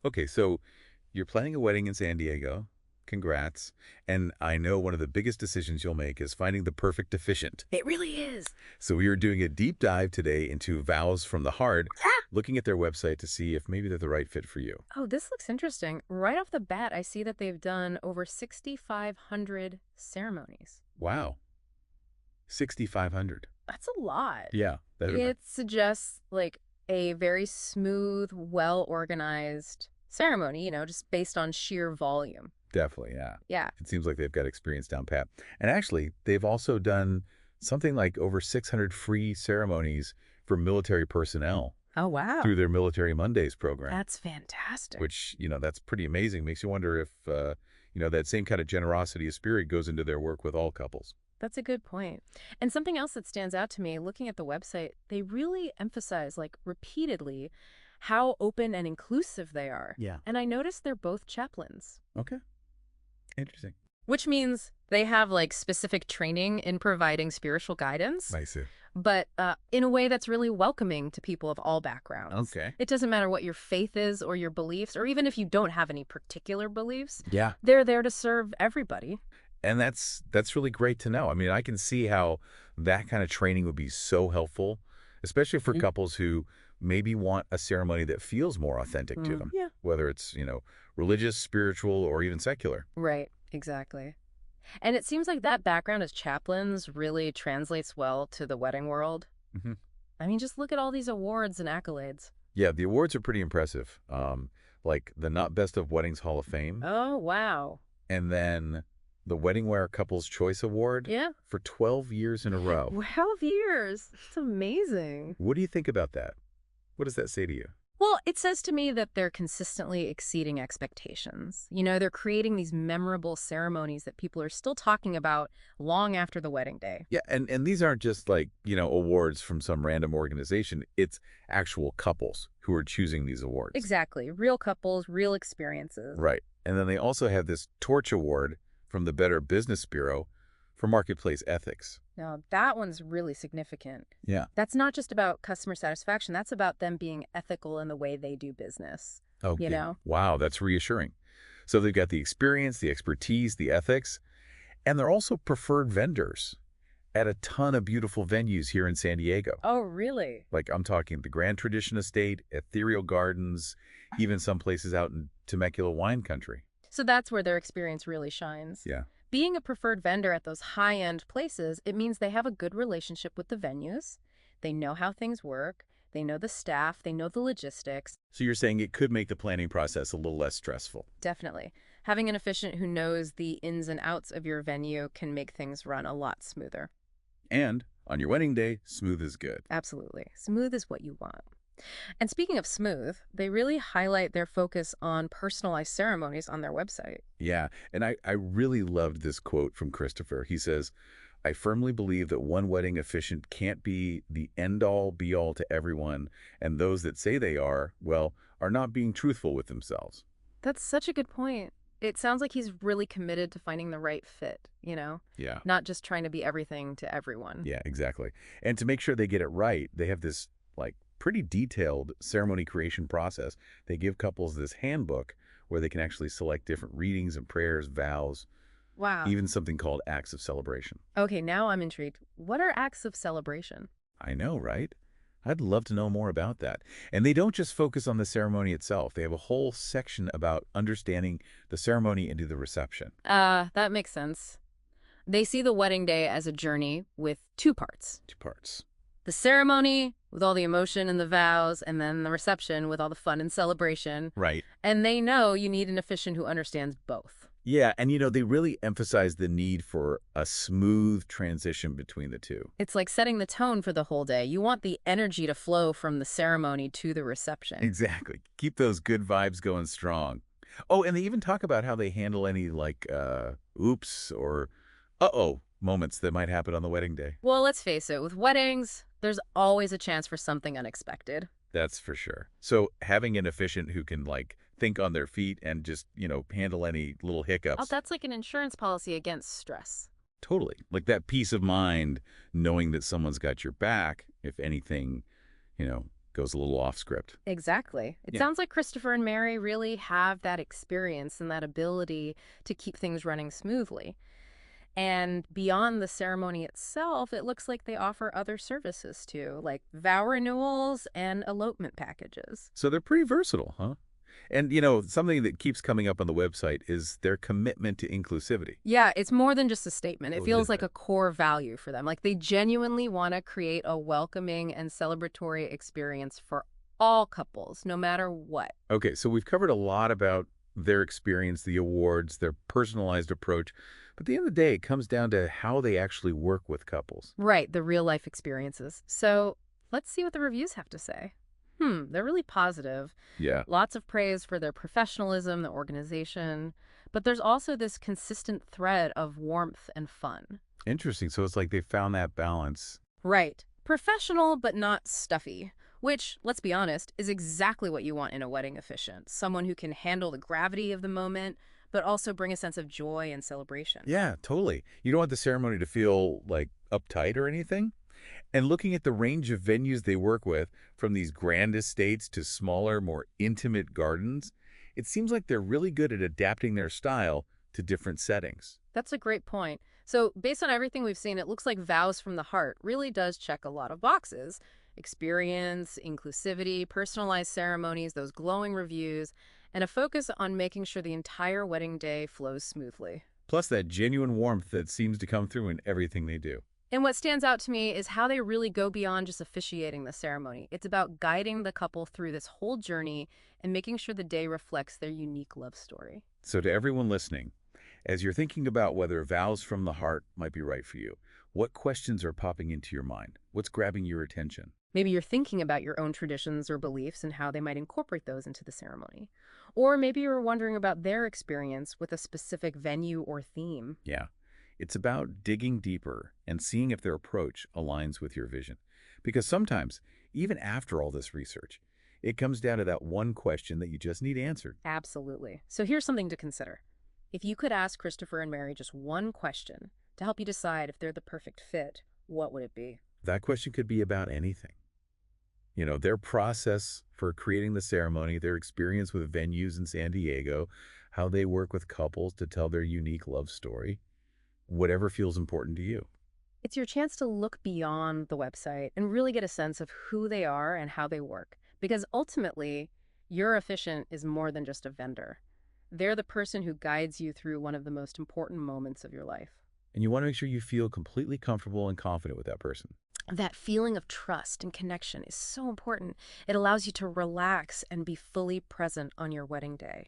Okay, so you're planning a wedding in San Diego. Congrats. And I know one of the biggest decisions you'll make is finding the perfect officiant. It really is. So we are doing a deep dive today into Vows from the Heart, looking at their website to see if maybe they're the right fit for you. Oh, this looks interesting. Right off the bat, I see that they've done over 6,500 ceremonies. Wow, 6,500. That's a lot. Yeah, It suggests like a very smooth, well-organized ceremony, just based on sheer volume. definitely, yeah. Yeah. It seems like they've got experience down pat. And actually, they've also done something like over 600 free ceremonies for military personnel Oh, wow. through their Military Mondays program. That's fantastic. Which, that's pretty amazing. Makes you wonder if, that same kind of generosity of spirit goes into their work with all couples. That's a good point. And something else that stands out to me, looking at the website, they really emphasize, like, repeatedly, how open and inclusive they are. Yeah. And I noticed they're both chaplains, Okay. Interesting. which means they have, like, specific training in providing spiritual guidance, I see. but in a way that's really welcoming to people of all backgrounds. Okay. It doesn't matter what your faith is or your beliefs, or even if you don't have any particular beliefs, Yeah. they're there to serve everybody. And that's really great to know. I mean, I can see how that kind of training would be so helpful, especially for couples who maybe want a ceremony that feels more authentic to them, Yeah. whether it's, religious, spiritual, or even secular. Right, exactly. And it seems like that background as chaplains really translates well to the wedding world. Hmm. I mean, just look at all these awards and accolades. Yeah, the awards are pretty impressive. Like the Not Best of Weddings Hall of Fame, Oh, wow. and then the Wedding Wear Couples Choice Award Yeah. for 12 years in a row. 12 years. It's amazing. What do you think about that? What does that say to you? Well, it says to me that they're consistently exceeding expectations. They're creating these memorable ceremonies that people are still talking about long after the wedding day. Yeah, and these aren't just like, awards from some random organization. It's actual couples who are choosing these awards. Exactly. Real couples, real experiences. Right. And then they also have this Torch Award from the Better Business Bureau for marketplace ethics. Now, that one's really significant. Yeah. That's not just about customer satisfaction. That's about them being ethical in the way they do business. Okay. Wow, that's reassuring. So they've got the experience, the expertise, the ethics, and they're also preferred vendors at a ton of beautiful venues here in San Diego. Oh, really? Like I'm talking the Grand Tradition Estate, Ethereal Gardens, even some places out in Temecula wine country. So that's where their experience really shines. Yeah. Being a preferred vendor at those high-end places, it means they have a good relationship with the venues. They know how things work. They know the staff. They know the logistics. So you're saying it could make the planning process a little less stressful. Definitely. Having an officiant who knows the ins and outs of your venue can make things run a lot smoother. And on your wedding day, smooth is good. Absolutely. Smooth is what you want. And speaking of smooth, they really highlight their focus on personalized ceremonies on their website. Yeah, and I really loved this quote from Christopher. He says, I firmly believe that one wedding officiant can't be the end-all, be-all to everyone, and those that say they are, well, are not being truthful with themselves. That's such a good point. It sounds like he's really committed to finding the right fit, Yeah. not just trying to be everything to everyone. Yeah, exactly. And to make sure they get it right, they have this, like, pretty detailed ceremony creation process. They give couples this handbook where they can actually select different readings and prayers, vows, Wow. even something called acts of celebration. Okay, now I'm intrigued. What are acts of celebration? I know, right? I'd love to know more about that. And they don't just focus on the ceremony itself. They have a whole section about understanding the ceremony into the reception. That makes sense. They see the wedding day as a journey with two parts. Two parts. The ceremony with all the emotion and the vows, and then the reception with all the fun and celebration. Right. And they know you need an officiant who understands both. Yeah, and they really emphasize the need for a smooth transition between the two. It's like setting the tone for the whole day. You want the energy to flow from the ceremony to the reception. Exactly. Keep those good vibes going strong. Oh, and they even talk about how they handle any like oops or uh-oh moments that might happen on the wedding day. Well, let's face it, with weddings, there's always a chance for something unexpected. That's for sure. So having an officiant who can like think on their feet and just, handle any little Oh, hiccups. that's like an insurance policy against stress. Totally. Like that peace of mind knowing that someone's got your back if anything, goes a little off script. Exactly. It Yeah. sounds like Christopher and Mary really have that experience and that ability to keep things running smoothly. And beyond the ceremony itself, it looks like they offer other services too, like vow renewals and elopement packages. So they're pretty versatile, huh? And, something that keeps coming up on the website is their commitment to inclusivity. Yeah, it's more than just a statement. It Oh, feels is like it? a core value for them. Like they genuinely want to create a welcoming and celebratory experience for all couples, no matter what. Okay, so we've covered a lot about their experience, the awards, their personalized approach. But at the end of the day, it comes down to how they actually work with couples. Right, the real life experiences. So let's see what the reviews have to say. They're really positive. Yeah. Lots of praise for their professionalism, the organization. But there's also this consistent thread of warmth and fun. Interesting. So it's like they found that balance. Right. Professional, but not stuffy. Which, let's be honest, is exactly what you want in a wedding officiant. Someone who can handle the gravity of the moment, but also bring a sense of joy and celebration. Yeah, totally. You don't want the ceremony to feel like uptight or anything. And looking at the range of venues they work with, from these grand estates to smaller, more intimate gardens, it seems like they're really good at adapting their style to different settings. That's a great point. So, based on everything we've seen, it looks like Vows from the Heart really does check a lot of boxes. Experience, inclusivity, personalized ceremonies, those glowing reviews, and a focus on making sure the entire wedding day flows smoothly. Plus that genuine warmth that seems to come through in everything they do. And what stands out to me is how they really go beyond just officiating the ceremony. It's about guiding the couple through this whole journey and making sure the day reflects their unique love story. So to everyone listening, as you're thinking about whether Vows from the Heart might be right for you, what questions are popping into your mind? What's grabbing your attention? Maybe you're thinking about your own traditions or beliefs and how they might incorporate those into the ceremony. Or maybe you're wondering about their experience with a specific venue or theme. Yeah, it's about digging deeper and seeing if their approach aligns with your vision. Because sometimes, even after all this research, it comes down to that one question that you just need answered. Absolutely. So here's something to consider. If you could ask Christopher and Mary just one question to help you decide if they're the perfect fit, what would it be? That question could be about anything. Their process for creating the ceremony, their experience with venues in San Diego, how they work with couples to tell their unique love story, whatever feels important to you. It's your chance to look beyond the website and really get a sense of who they are and how they work. Because ultimately, your officiant is more than just a vendor. They're the person who guides you through one of the most important moments of your life. And you want to make sure you feel completely comfortable and confident with that person. That feeling of trust and connection is so important. It allows you to relax and be fully present on your wedding day.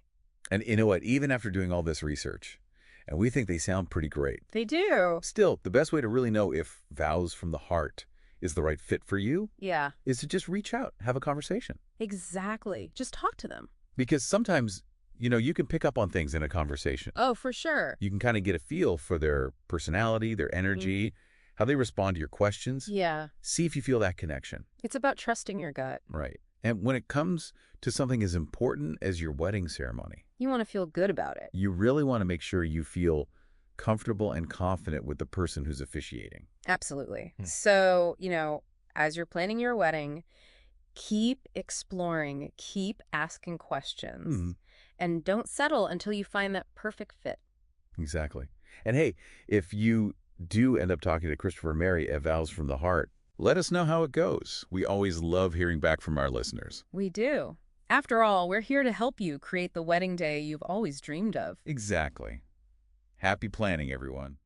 And you know what? Even after doing all this research, and we think they sound pretty great, They do. still, the best way to really know if Vows from the Heart is the right fit for you Yeah, is to just reach out, have a conversation. exactly. Just talk to them. Because sometimes, you can pick up on things in a conversation. Oh, for sure. You can kind of get a feel for their personality, their energy, how they respond to your questions. Yeah, See if you feel that connection. it's about trusting your gut. Right. And when it comes to something as important as your wedding ceremony, You want to feel good about it. you really want to make sure you feel comfortable and confident with the person who's officiating. Absolutely. Hmm. So, as you're planning your wedding, keep exploring, keep asking questions, Mhm. and don't settle until you find that perfect fit. Exactly. And hey, if you do end up talking to Christopher and Mary at Vows from the Heart, let us know how it goes. We always love hearing back from our listeners. We do. After all, we're here to help you create the wedding day you've always dreamed of. Exactly. Happy planning, everyone.